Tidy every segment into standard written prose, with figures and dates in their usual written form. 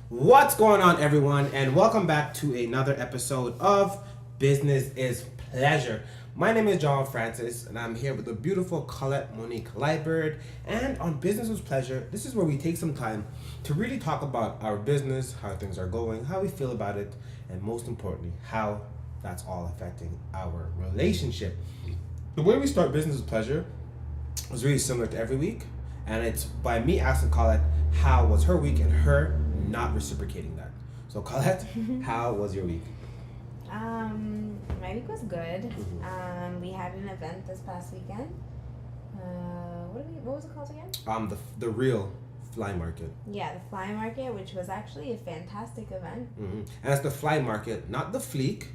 What's going on, everyone, and welcome back to another episode of Business is Pleasure. My name is John Francis, and I'm here with the beautiful Colette Monique Lightbird. And on Business is Pleasure, this is where we take some time to really talk about our business, how things are going, how we feel about it, and most importantly, how that's all affecting our relationship. The way we start Business is Pleasure was really similar to every week, and it's by me asking Colette how was her week and her not reciprocating that. So Colette, how was your week? My week was good. We had an event this past weekend. What was it called again? The real fly market. Yeah, the fly market, which was actually a fantastic event. And it's the fly market, not the fleek,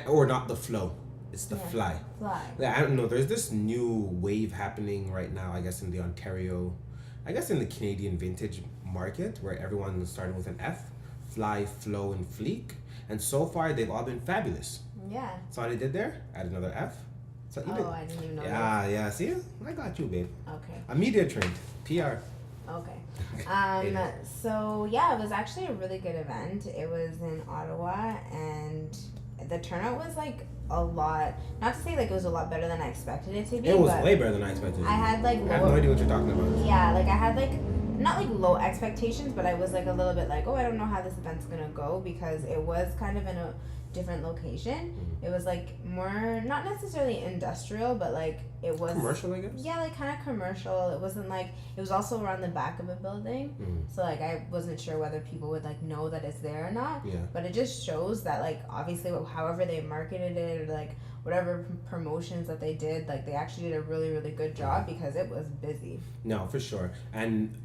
or not the flow. It's the fly. Fly. Yeah, I don't know. There's this new wave happening right now, I guess, in the Ontario, I guess in the Canadian vintage market, where everyone is starting with an F, fly, flow, and fleek. And so far, they've all been fabulous. Yeah. So what I did there? Add another F. So I didn't even know that. Yeah. See? I got you, babe. Okay. I'm media trained. PR. Okay. So yeah, it was actually a really good event. It was in Ottawa, and the turnout was like a lot. Not to say like it was a lot better than I expected it to be. It was way better than I expected. I had like I have no idea what you're talking about. Yeah, like I had like not like low expectations, but I was like a little bit like, oh, I don't know how this event's gonna go, because it was kind of in a different location. It was like more not necessarily industrial, but like it was commercial, I guess. Yeah, like kind of commercial. It wasn't like it was also around the back of a building, so like I wasn't sure whether people would like know that it's there or not. Yeah. But it just shows that like obviously however they marketed it, or like whatever promotions that they did, like they actually did a really really good job, because it was busy. No, for sure. And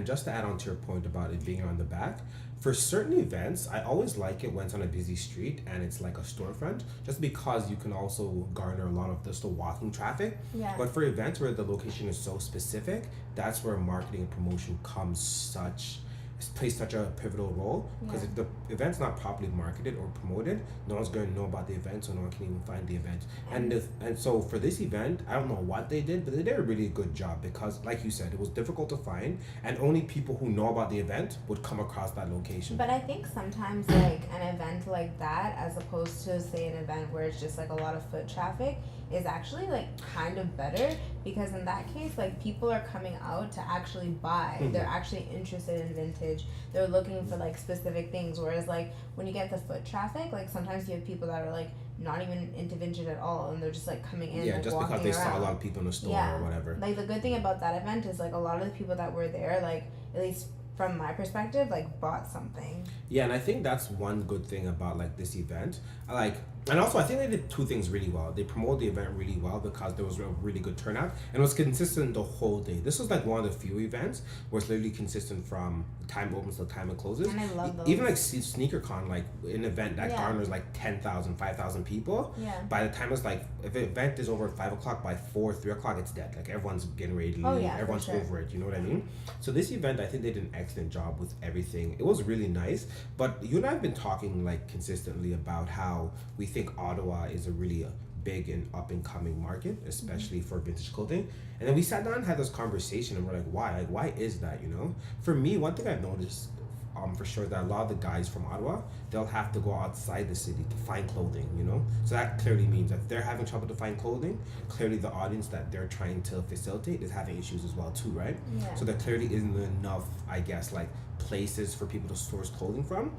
just to add on to your point about it being on the back, for certain events, I always like it when it's on a busy street and it's like a storefront, just because you can also garner a lot of just the walking traffic. Yeah. But for events where the location is so specific, that's where marketing and promotion plays such a pivotal role, because if the event's not properly marketed or promoted, no one's going to know about the event, so no one can even find the event. And so for this event, I don't know what they did, but they did a really good job, because like you said, it was difficult to find, and only people who know about the event would come across that location. But I think sometimes like an event like that, as opposed to say an event where it's just like a lot of foot traffic, is actually like kind of better, because in that case like people are coming out to actually buy. They're actually interested in vintage. They're looking for like specific things, whereas like when you get the foot traffic, like sometimes you have people that are like not even into vintage at all, and they're just like coming in, like, just because they around. saw a lot of people in the store or whatever. Like the good thing about that event is like a lot of the people that were there, like at least from my perspective, like bought something. Yeah, and I think that's one good thing about like this event. And also I think they did two things really well. They promoted the event really well, because there was a really good turnout, and it was consistent the whole day. This was like one of the few events where it's literally consistent from the time it opens to the time it closes. And I love those. Even like SneakerCon, like an event that garners like 10,000, 5,000 people. Yeah. By the time it's like, if the event is over at 5 o'clock, by 4, 3 o'clock, it's dead. Like everyone's getting ready to leave. Oh, yeah, everyone's for sure. over it. You know what I mean? So this event, I think they did an excellent job with everything. It was really nice. But you and I have been talking like consistently about how we think Ottawa is a really big and up and coming market, especially for vintage clothing. And then we sat down and had this conversation, and we're like, why? Like, why is that? You know, for me, one thing I've noticed for sure, that a lot of the guys from Ottawa, they'll have to go outside the city to find clothing, you know? So that clearly means that they're having trouble to find clothing. Clearly the audience that they're trying to facilitate is having issues as well too, right? Yeah. So there clearly isn't enough, I guess, like places for people to source clothing from.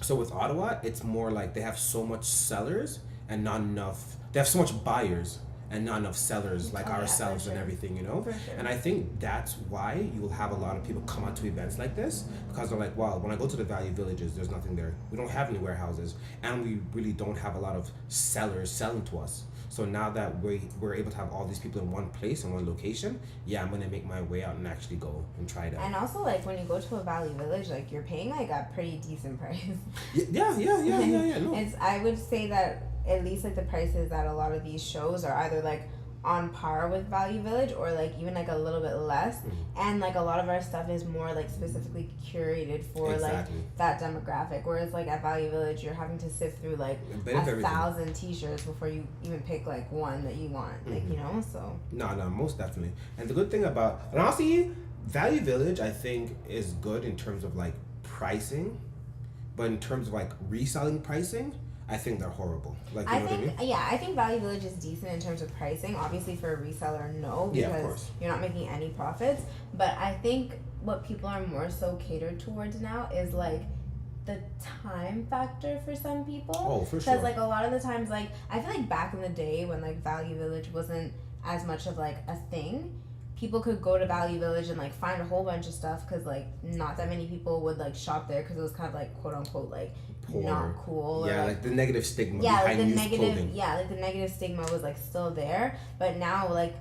So with Ottawa, it's more like they have so much sellers and not enough, they have so much buyers and not enough sellers like ourselves and everything, you know? For sure. And I think that's why you will have a lot of people come out to events like this, because they're like, wow, when I go to the value villages, there's nothing there. We don't have any warehouses, and we really don't have a lot of sellers selling to us. So now that we're able to have all these people in one place, in one location, yeah, I'm gonna make my way out and actually go and try it out. And also, like, when you go to a value village, like, you're paying, like, a pretty decent price. Yeah. No. I would say that at least, like, the prices at a lot of these shows are either, like, on par with Value Village, or like even like a little bit less. And like a lot of our stuff is more like specifically curated for like that demographic, whereas like at Value Village you're having to sift through like 1,000 t-shirts before you even pick like one that you want. Like, you know, so no, most definitely. And the good thing about, and honestly, Value Village I think is good in terms of like pricing, but in terms of like reselling pricing, I think they're horrible. Like, you know what I mean? Yeah, I think Value Village is decent in terms of pricing. Obviously, for a reseller, no, Yeah, of because course. you're not making any profits. But I think what people are more so catered towards now is like the time factor for some people. Oh, for Because sure. like a lot of the times, like I feel like back in the day when like Value Village wasn't as much of like a thing, people could go to Value Village and like find a whole bunch of stuff because like not that many people would like shop there because it was kind of like quote unquote like Poor. not cool. Yeah, or, like the negative stigma yeah, like behind the used negative, clothing. yeah, like the negative stigma was like still there, but now like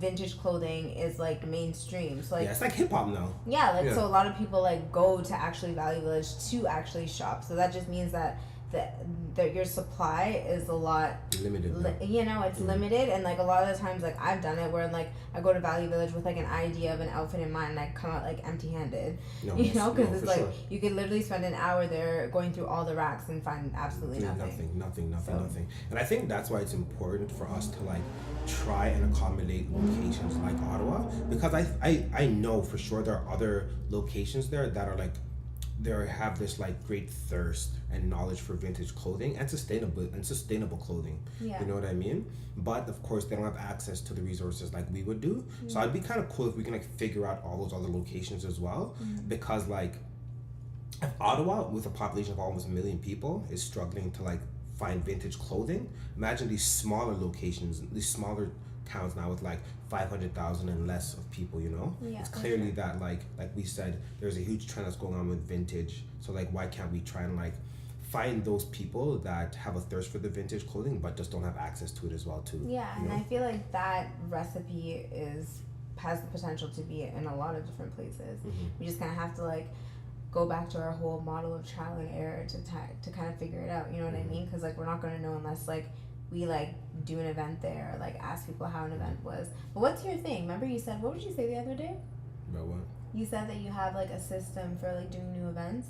vintage clothing is like mainstream. So like Yeah, it's like hip hop now. yeah, like Yeah. so a lot of people like go to actually Value Village to actually shop. So that just means that that your supply is a lot Limited. now. you know, it's limited, and like a lot of the times like I've done it where like I go to Value Village with like an idea of an outfit in mind and I come out like empty handed, No, you know, because no, it's for like sure. you could literally spend an hour there going through all the racks and find absolutely Doing nothing. nothing. So- And I think that's why it's important for us to like try and accommodate locations like Ottawa, because I know for sure there are other locations there that are like they have this like great thirst and knowledge for vintage clothing and sustainable clothing. Yeah. You know what I mean? But of course they don't have access to the resources like we would do. So it'd be kind of cool if we can like figure out all those other locations as well, because like if Ottawa, with a population of almost 1 million people, is struggling to like find vintage clothing, imagine these smaller locations, these smaller towns now with like 500,000 and less of people. You know, Yeah, it's for clearly sure. that like we said, there's a huge trend that's going on with vintage. So like, why can't we try and like find those people that have a thirst for the vintage clothing but just don't have access to it as well too? Yeah, you and know? I feel like that recipe has the potential to be in a lot of different places. We just kind of have to like go back to our whole model of trial and error to kind of figure it out. You know what I mean? Because like we're not gonna know unless like we like do an event there or like ask people how an event was. But what's your thing? Remember you said, what did you say the other day? About what? You said that you have like a system for like doing new events.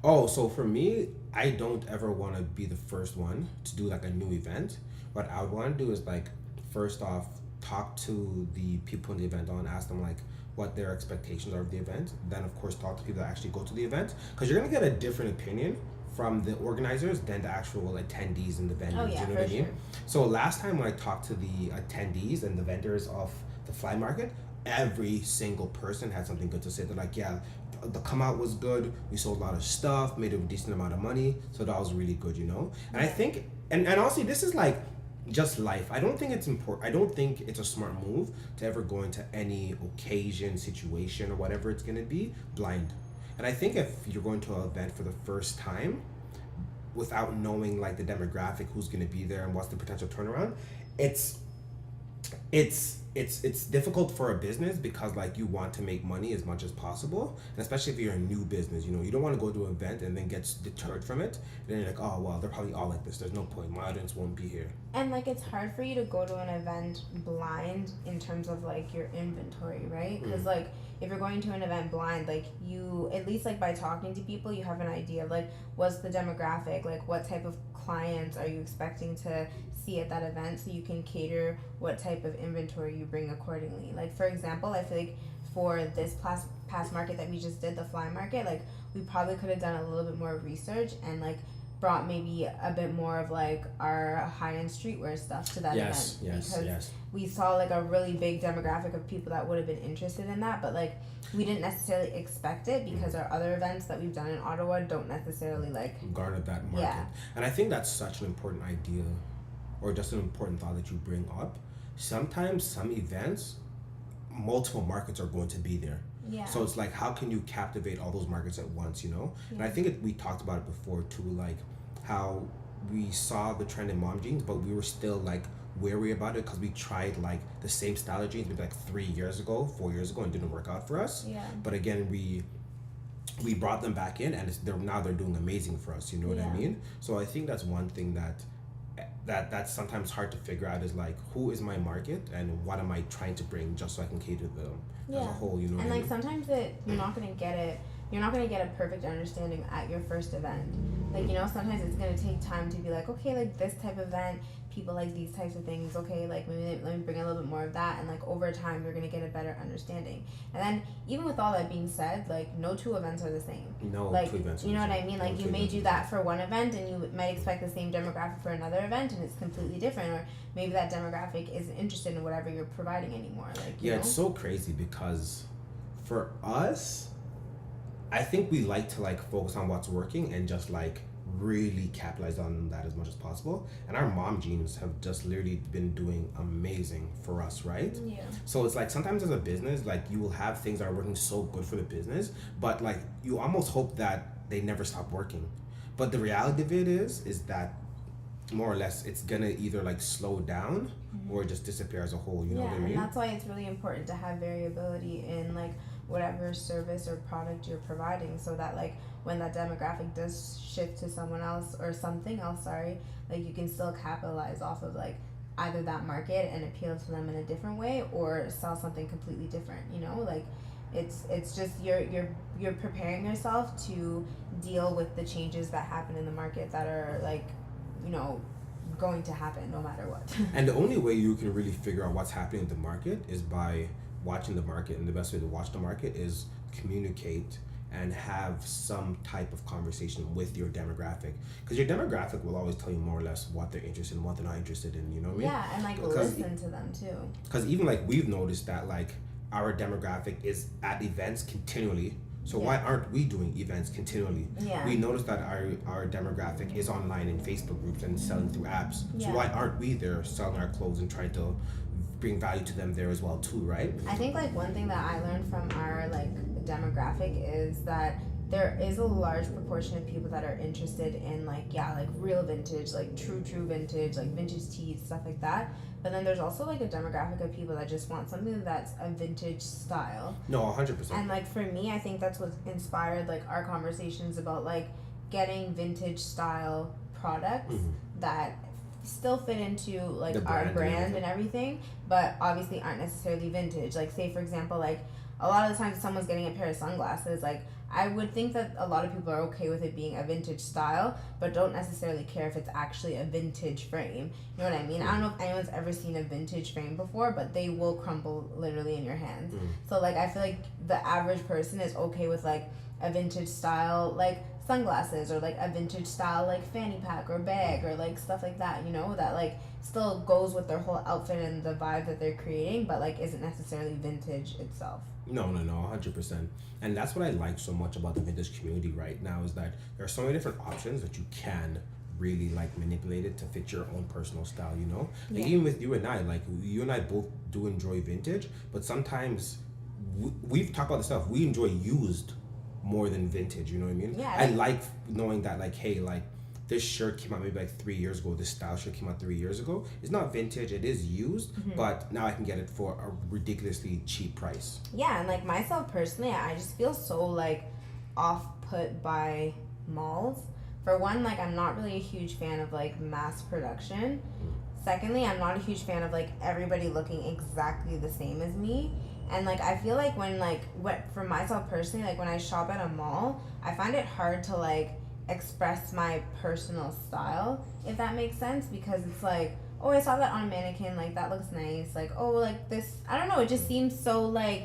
Oh, so for me, I don't ever want to be the first one to do like a new event. What I would want to do is like, first off, talk to the people in the event on, ask them like what their expectations are of the event. Then of course talk to people that actually go to the event, because you're gonna get a different opinion from the organizers than the actual attendees and the vendors. Oh, yeah, you know for what I mean? sure. So last time when I talked to the attendees and the vendors of the fly market, every single person had something good to say. They're like, yeah, the come out was good. We sold a lot of stuff, made a decent amount of money, so that was really good, you know. And I think, and honestly, this is like just life. I don't think it's important. I don't think it's a smart move to ever go into any occasion, situation, or whatever it's gonna be blind. And I think if you're going to an event for the first time, without knowing like the demographic, who's gonna be there, and what's the potential turnaround, it's difficult for a business, because like you want to make money as much as possible, and especially if you're a new business, you know, you don't want to go to an event and then get deterred from it. And then you're like, oh well, they're probably all like this. There's no point. My audience won't be here. And like it's hard for you to go to an event blind in terms of like your inventory, right? Because like if you're going to an event blind, like you at least like by talking to people, you have an idea of like what's the demographic, like what type of clients are you expecting to see at that event, so you can cater what type of inventory you bring accordingly. Like for example, I feel like for this past market that we just did, the fly market, like we probably could have done a little bit more research and like brought maybe a bit more of like our high-end streetwear stuff to that event, because we saw like a really big demographic of people that would have been interested in that, but like we didn't necessarily expect it because our other events that we've done in Ottawa don't necessarily like Garnered that market. Yeah. And I think that's such an important idea, or just an important thought that you bring up. Sometimes some events, multiple markets are going to be there. yeah. So it's like, how can you captivate all those markets at once, you know? And I think we talked about it before too, like how we saw the trend in mom jeans, but we were still like wary about it because we tried like the same style of jeans maybe like 3 years ago, 4 years ago, and it didn't work out for us. Yeah. But again, we brought them back in, and they're doing amazing for us. You know what I Yeah. mean? So I think that's one thing that's sometimes hard to figure out, is like, who is my market and what am I trying to bring, just so I can cater to them as a whole. You know what And I like mean? sometimes you're not gonna get it you're not going to get a perfect understanding at your first event. Like, you know, sometimes it's going to take time to be like, okay, like this type of event, people like these types of things, okay, like maybe let me bring a little bit more of that, and like over time you're going to get a better understanding. And then even with all that being said, like no two events are the same. No, like, two events. You know what I mean? Like you may do that for one event and you might expect the same demographic for another event and it's completely different, or maybe that demographic isn't interested in whatever you're providing anymore. Like, you know? It's so crazy because for us, I think we like to like focus on what's working and just like really capitalize on that as much as possible. And our mom jeans have just literally been doing amazing for us, right? Yeah. So it's like sometimes as a business, like you will have things that are working so good for the business, but like you almost hope that they never stop working. But the reality of it is that more or less it's gonna either like slow down or just disappear as a whole, you know what I mean? And that's why it's really important to have variability in like whatever service or product you're providing, so that like when that demographic does shift to someone else or something else, like you can still capitalize off of like either that market and appeal to them in a different way or sell something completely different, you know? Like it's just you're preparing yourself to deal with the changes that happen in the market that are like, you know, going to happen no matter what. And the only way you can really figure out what's happening in the market is by watching the market, and the best way to watch the market is communicate and have some type of conversation with your demographic, because your demographic will always tell you more or less what they're interested in, what they're not interested in, you know what I mean? Yeah, and like listen to them too. Because even like we've noticed that like our demographic is at events continually. So why aren't we doing events continually? Yeah. We noticed that our demographic is online in Facebook groups and selling through apps. So why aren't we there selling our clothes and trying to bring value to them there as well too, right? I think like one thing that I learned from our like demographic is that there is a large proportion of people that are interested in like real vintage, like true vintage, like vintage tees, stuff like that. But then there's also like a demographic of people that just want something that's a vintage style. No, 100%. And like for me, I think that's what inspired like our conversations about like getting vintage style products that still fit into like our brand and everything, but obviously aren't necessarily vintage. Like say for example, like a lot of the times someone's getting a pair of sunglasses, like I would think that a lot of people are okay with it being a vintage style, but don't necessarily care if it's actually a vintage frame. You know what I mean? I don't know if anyone's ever seen a vintage frame before, but they will crumble literally in your hands. So like I feel like the average person is okay with like a vintage style like sunglasses, or like a vintage style like fanny pack or bag, or like stuff like that, you know, that like still goes with their whole outfit and the vibe that they're creating, but like isn't necessarily vintage itself. No, 100%. And that's what I like so much about the vintage community right now, is that there are so many different options that you can really like manipulate it to fit your own personal style, you know? Like even with you and I, like you and I both do enjoy vintage, but sometimes we've talked about this stuff, we enjoy used more than vintage, you know what I mean? Yeah. I like knowing that like, hey, like this shirt came out maybe like 3 years ago, this style shirt came out 3 years ago. It's not vintage, it is used, but now I can get it for a ridiculously cheap price. Yeah, and like myself personally, I just feel so like off put by malls. For one, like I'm not really a huge fan of like mass production. Secondly, I'm not a huge fan of like everybody looking exactly the same as me. And like I feel like when like for myself personally, like when I shop at a mall, I find it hard to like express my personal style, if that makes sense, because it's like, oh, I saw that on a mannequin, like that looks nice, like, oh, like this, I don't know, it just seems so like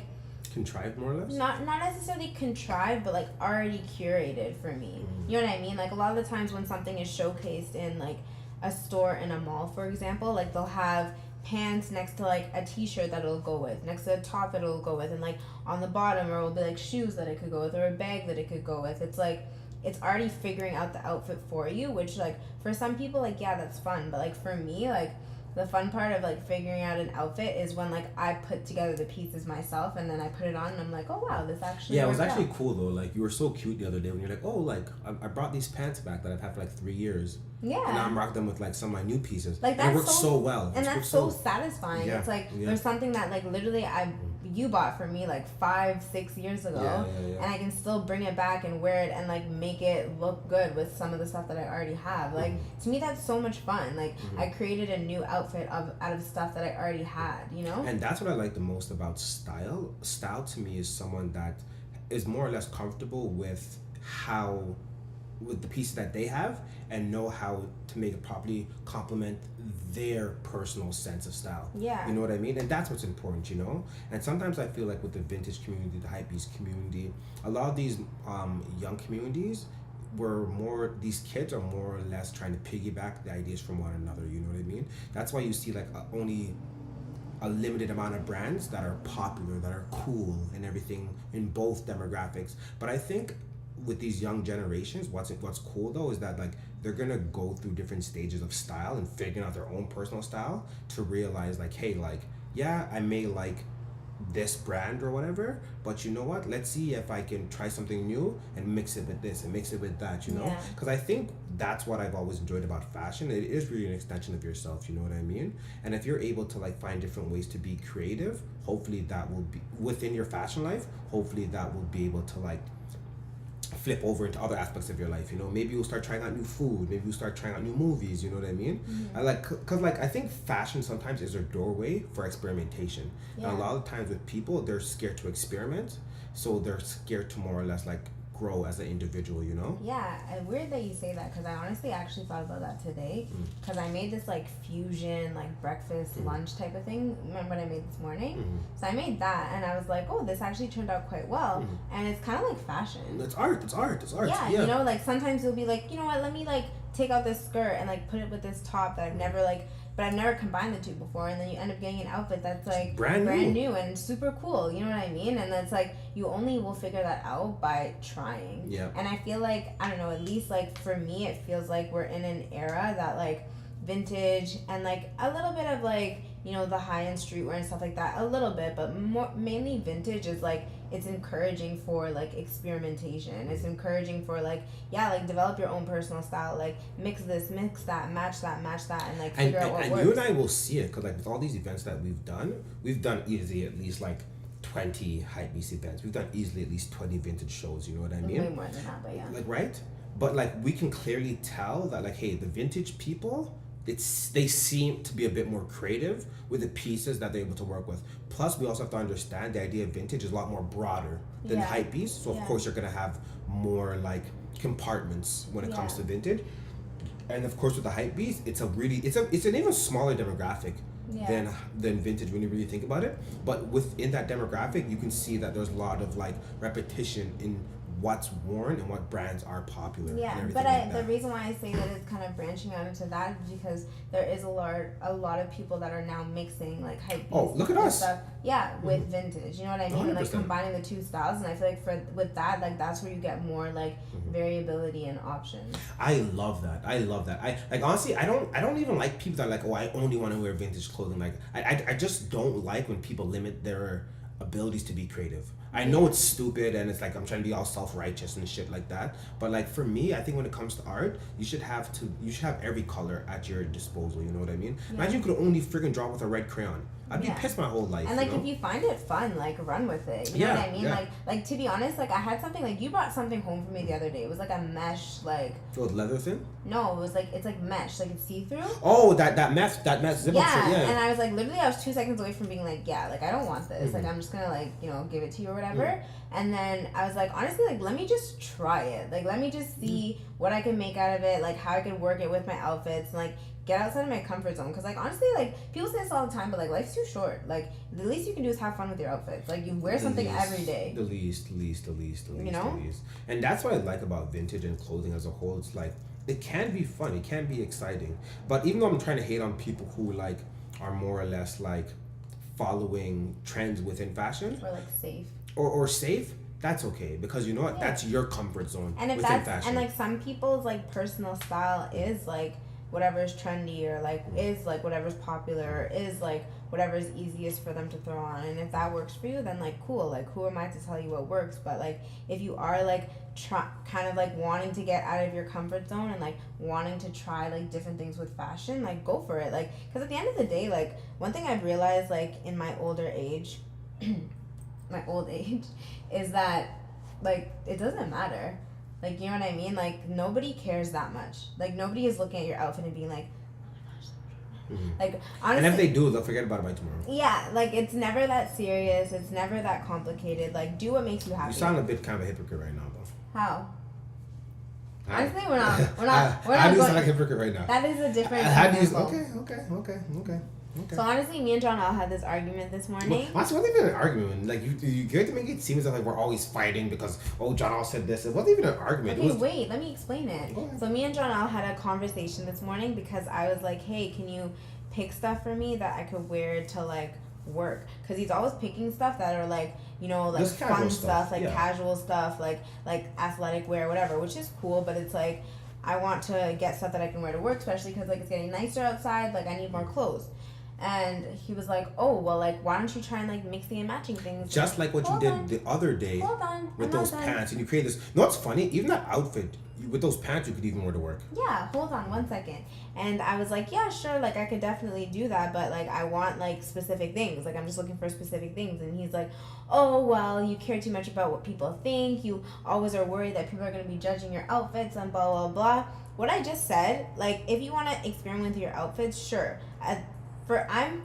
contrived, more or less. Not necessarily contrived, but like already curated for me. You know what I mean? Like a lot of the times when something is showcased in like a store in a mall, for example, like they'll have pants next to like a t-shirt that it'll go with, next to a top that it'll go with, and like on the bottom or it'll be like shoes that it could go with, or a bag that it could go with. It's like it's already figuring out the outfit for you, which like for some people, like yeah, that's fun, but like for me, like the fun part of like figuring out an outfit is when like I put together the pieces myself and then I put it on and I'm like, oh wow, this actually it was actually cool though. Like you were so cute the other day when you're like, oh, like I brought these pants back that I've had for like 3 years. Yeah. And now I'm rocking them with like some of my new pieces. Like and it works so well. And that's so satisfying. Yeah, it's like there's something that like literally you bought for me like 5-6 years ago, and I can still bring it back and wear it and like make it look good with some of the stuff that I already have. Like to me, that's so much fun. Like I created a new outfit out of stuff that I already had, you know. And that's what I like the most about style. Style to me is someone that is more or less comfortable with the pieces that they have and know how to make it properly complement their personal sense of style. Yeah. You know what I mean? And that's what's important, you know? And sometimes I feel like with the vintage community, the hypebeast community, a lot of these young communities these kids are more or less trying to piggyback the ideas from one another, you know what I mean? That's why you see like only a limited amount of brands that are popular, that are cool and everything in both demographics. But I think with these young generations, what's cool though is that like they're gonna go through different stages of style and figuring out their own personal style to realize like, hey, like, yeah, I may like this brand or whatever, but you know what, let's see if I can try something new and mix it with this and mix it with that, you know? Yeah. Because I think that's what I've always enjoyed about fashion. It is really an extension of yourself, you know what I mean? And if you're able to like find different ways to be creative, hopefully that will be within your fashion life, hopefully that will be able to like flip over into other aspects of your life, you know. Maybe you'll start trying out new food, maybe you'll start trying out new movies, you know what I mean? I like, because like I think fashion sometimes is a doorway for experimentation. Yeah. And a lot of times with people, they're scared to experiment, so they're scared to more or less like grow as an individual, you know? Yeah, and weird that you say that because I honestly actually thought about that today because I made this like fusion like breakfast lunch type of thing. Remember what I made this morning? So I made that and I was like, oh, this actually turned out quite well, and it's kind of like fashion. It's art. Yeah, you know, like sometimes you'll be like, you know what, let me like take out this skirt and like put it with this top that I've never like, but I've never combined the two before, and then you end up getting an outfit that's like brand new and super cool, you know what I mean? And that's like, you only will figure that out by trying. Yeah. And I feel like, I don't know, at least like for me, it feels like we're in an era that like vintage and like a little bit of like, you know, the high-end streetwear and stuff like that, a little bit, but mainly vintage is like, it's encouraging for like experimentation. It's encouraging for like, yeah, like develop your own personal style, like mix this, mix that, match that, and like figure out what and works. you and I will see it because like with all these events that we've done easily at least like 20 hypebeast events. We've done easily at least 20 vintage shows, you know what I mean? Way more than that, but yeah. Like, right? But like we can clearly tell that like, hey, the vintage people, they seem to be a bit more creative with the pieces that they're able to work with. Plus, we also have to understand the idea of vintage is a lot more broader than hypebeast. So of course you're gonna have more like compartments when it comes to vintage. And of course with the hypebeast, it's an even smaller demographic than vintage when you really think about it. But within that demographic, you can see that there's a lot of like repetition in what's worn and what brands are popular. Yeah, and but like the reason why I say that it's kind of branching out into that is because there is a lot of people that are now mixing like hype. Oh, look at us! Stuff, with vintage. You know what I mean? 100%. Like combining the two styles, and I feel like with that, like that's where you get more like variability and options. I love that. I like honestly. I don't even like people that are like, oh, I only want to wear vintage clothing. Like I just don't like when people limit their abilities to be creative. I know it's stupid and it's like I'm trying to be all self-righteous and shit like that, but like for me, I think when it comes to art, you should have every color at your disposal, you know what I mean? Imagine you could only freaking draw with a red crayon. I'd be pissed my whole life. And like, you know? if you find it fun, like run with it. You know what I mean? Like to be honest, like I had something like you brought something home for me the other day. It was like a mesh, like. Oh, leather thing? No, it was like it's like mesh, like it's see through. Oh, that mesh zip up shirt, And I was like, literally, I was 2 seconds away from being like, like I don't want this. Like I'm just gonna like give it to you or whatever. And then I was like, honestly, like let me just try it. Like let me just see what I can make out of it, like how I can work it with my outfits, and like get outside of my comfort zone. Because like honestly, like people say this all the time, but like life's too short. Like the least you can do is have fun with your outfits. Like you wear something every day. The least. You know? And that's what I like about vintage and clothing as a whole. It's like it can be fun, it can be exciting. But even though I'm trying to hate on people who like are more or less like following trends within fashion or like safe or safe, that's okay, because you know what, that's your comfort zone. And if within that's fashion. and like some people's like personal style is like whatever's trendy or like is like whatever's popular, is like whatever's easiest for them to throw on. And if that works for you, then like cool, like who am I to tell you what works? But like if you are like kind of like wanting to get out of your comfort zone and like wanting to try like different things with fashion, like go for it. Like because at the end of the day, like one thing I've realized like in my older age my old age is that like it doesn't matter. Like, you know what I mean? Like, nobody cares that much. Like, nobody is looking at your outfit and being like, oh my gosh, Like And honestly, if they do, they'll forget about it by tomorrow. yeah, like it's never that serious. It's never that complicated. Like do what makes you happy. You sound a bit kind of a hypocrite right now, though. How? How? Honestly, we're not. How We're not do you going. sound like a hypocrite right now? That is a different. How do you? example. Okay. So honestly, me and John all had this argument this morning. Well, it wasn't even an argument. Like you get to make it seem as if like we're always fighting because John all said this. It wasn't even an argument. Okay, It was, wait, let me explain it. Go ahead. So me and John all had a conversation this morning because I was like, hey, can you pick stuff for me that I could wear to like work? Because he's always picking stuff that are like, you know, like Just casual fun stuff, like yeah. casual stuff, like athletic wear, whatever, which is cool. But it's like I want to get stuff that I can wear to work, especially because like it's getting nicer outside. Like I need more clothes. And he was like, oh, well, like, why don't you try and, like, mixing and matching things? just like what you Hold did on. the other day Hold on. with I'm not those done. pants, and you create this. You know what's funny? Even that outfit with those pants, you could even wear to work. Yeah, hold on 1 second. And I was like, yeah, sure, like, I could definitely do that, but, like, I want, like, specific things. Like, I'm just looking for specific things. And he's like, oh, well, you care too much about what people think. You always are worried that people are going to be judging your outfits and blah, blah, blah. What I just said, like, if you want to experiment with your outfits, sure. I'm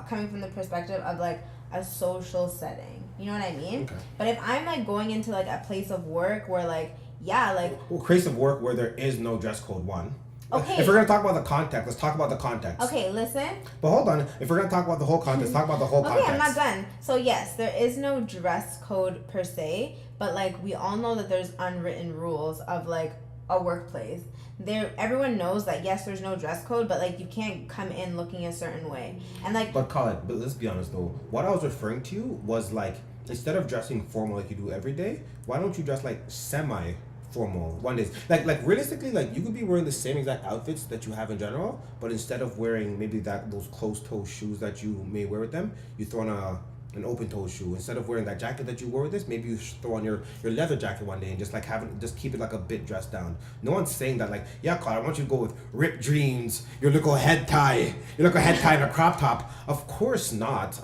coming from the perspective of like a social setting, you know what I mean? Okay. But if I'm like going into like a place of work where like like Well, place of work where there is no dress code. One. Okay. If we're gonna talk about the context, let's talk about the context. okay, listen. But hold on. If we're gonna talk about the whole context, talk about the whole Okay, context. I'm not done. So yes, there is no dress code per se, but like we all know that there's unwritten rules of like a workplace. Everyone knows that yes, there's no dress code, but like you can't come in looking a certain way. And like But Colin, but let's be honest though. What I was referring to was like instead of dressing formal like you do every day, why don't you dress like semi formal one day? Like realistically, like you could be wearing the same exact outfits that you have in general, but instead of wearing maybe those closed toe shoes that you may wear with them, you throw on an open toe shoe. Instead of wearing that jacket that you wore with this, maybe you throw on your leather jacket one day and just like just keep it like a bit dressed down. No one's saying that like, yeah, Carl, I want you to go with ripped jeans, your little head tie, and a crop top. Of course not.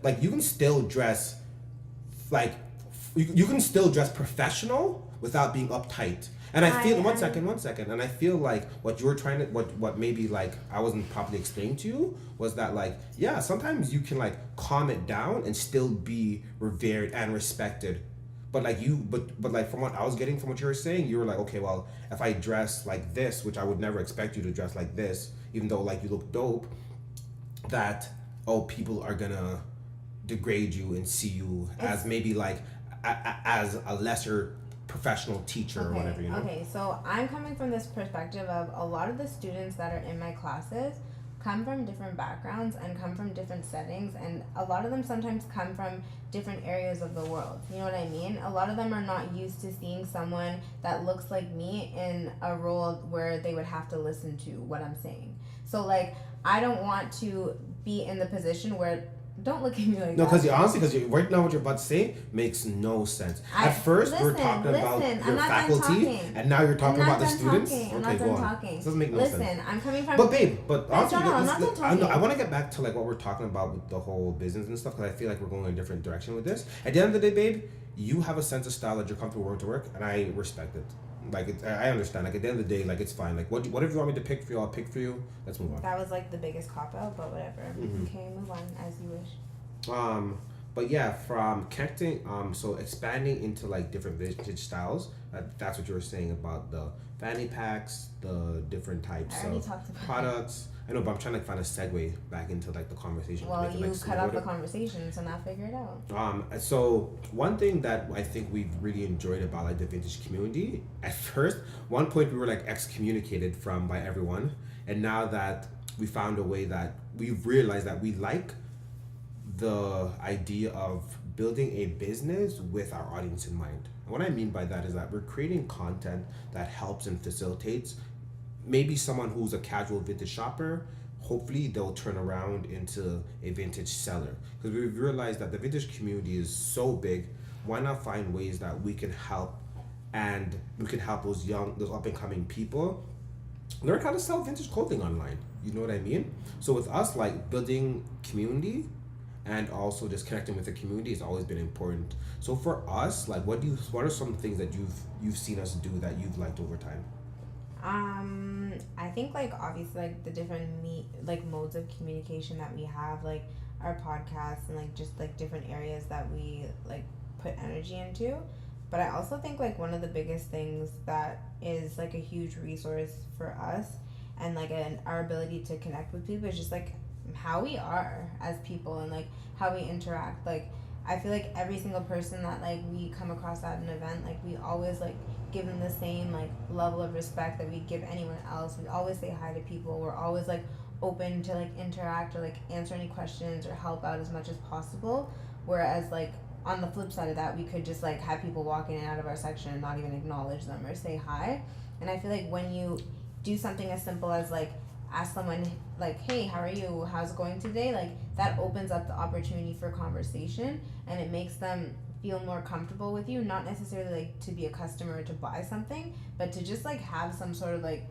Like you can still dress like you can still dress professional without being uptight. And I feel one second, and I feel like what you were trying to what maybe like I wasn't properly explained to you was that like yeah, sometimes you can like calm it down and still be revered and respected. But like but like from what I was getting from what you were saying, you were like, okay, well, if I dress like this, which I would never expect you to dress like this, even though like you look dope, that people are gonna degrade you and see you as maybe like as a lesser professional teacher or whatever, you know? Okay, so I'm coming from this perspective of a lot of the students that are in my classes come from different backgrounds and come from different settings, and a lot of them sometimes come from different areas of the world. You know what I mean? A lot of them are not used to seeing someone that looks like me in a role where they would have to listen to what I'm saying. So like I don't want to be in the position where don't look at me like No, that. because right now what you're about to say makes no sense. At first, we're talking about I'm your not done faculty, talking. and now you're talking about the students. I'm Okay, not go done on. talking. This doesn't make no Listen, sense. I'm coming from. But babe, honestly, I'm not done talking. I want to get back to like what we're talking about with the whole business and stuff because I feel like we're going in a different direction with this. At the end of the day, babe, you have a sense of style that you're comfortable wearing to work, and I respect it. Like I understand. Like at the end of the day, like it's fine. Like whatever you want me to pick for you, I'll pick for you. Let's move on. That was like the biggest cop out, but whatever. Okay, move on as you wish. But yeah, from connecting, so expanding into like different vintage styles. That's what you were saying about the fanny packs, the different types I already of talked about products. I know, but I'm trying to find a segue back into like the conversation. to Well, make it, you like, cut off the smoother. conversation, so now figure it out. So one thing that I think we've really enjoyed about like the vintage community, at first, one point we were like excommunicated from by everyone, and now that we found a way that we've realized that we like the idea of building a business with our audience in mind. And what I mean by that is that we're creating content that helps and facilitates maybe someone who's a casual vintage shopper. Hopefully they'll turn around into a vintage seller, because we've realized that the vintage community is so big. Why not find ways that we can help, and we can help those up and coming people learn how to sell vintage clothing online. You know what I mean? So with us, like building community and also just connecting with the community has always been important. So for us, like what are some things that you've seen us do that you've liked over time? I think like obviously like the different modes of communication that we have, like our podcasts and like just like different areas that we like put energy into. But I also think like one of the biggest things that is like a huge resource for us and like our ability to connect with people is just like how we are as people and like how we interact. Like I feel like every single person that like we come across at an event, like we always like give them the same like level of respect that we give anyone else. We always say hi to people. We're always like open to like interact or like answer any questions or help out as much as possible. Whereas like on the flip side of that, we could just like have people walk in and out of our section and not even acknowledge them or say hi. And I feel like when you do something as simple as like ask someone like, hey, how are you, how's it going today, like that opens up the opportunity for conversation and it makes them feel more comfortable with you, not necessarily like to be a customer or to buy something, but to just like have some sort of like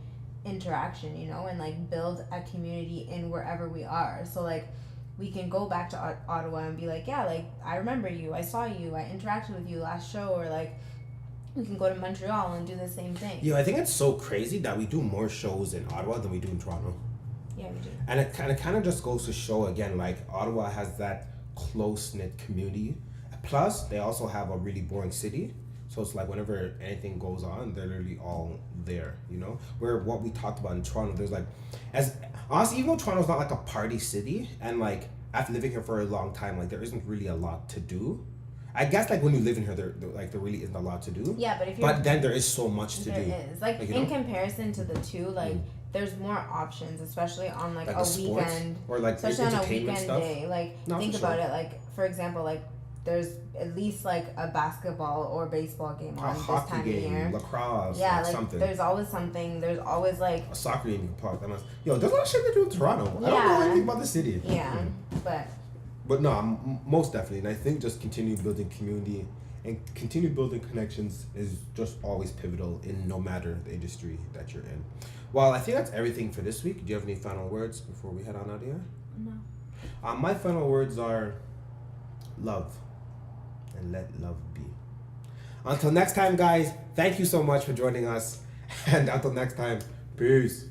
interaction, you know, and like build a community in wherever we are. So like we can go back to Ottawa and be like, yeah, like I remember you, I saw you, I interacted with you last show, or like we can go to Montreal and do the same thing. Yeah, I think it's so crazy that we do more shows in Ottawa than we do in Toronto. Yeah, we do. And it kind of just goes to show again, like Ottawa has that close knit community. Plus, they also have a really boring city. So it's like whenever anything goes on, they're literally all there, you know? Where what we talked about in Toronto, there's like, as honestly, even though Toronto's not like a party city, and like after living here for a long time, like there isn't really a lot to do. I guess like when you live in here, there really isn't a lot to do. Yeah, but then there is so much to do. There is like in comparison to the two, like there's more options, especially on like a weekend or like especially on a weekend stuff. day. Like think about it. Like for example, like there's at least like a basketball or baseball game on this time of year. Lacrosse, yeah, like something. There's always something. There's always like a soccer game you can park. Yo, there's a lot of shit to do in Toronto. I don't know anything about the city. Yeah, But no, most definitely. And I think just continue building community and continue building connections is just always pivotal in no matter the industry that you're in. Well, I think that's everything for this week. Do you have any final words before we head on out of here? No. My final words are love and let love be. Until next time, guys, thank you so much for joining us. And until next time, peace.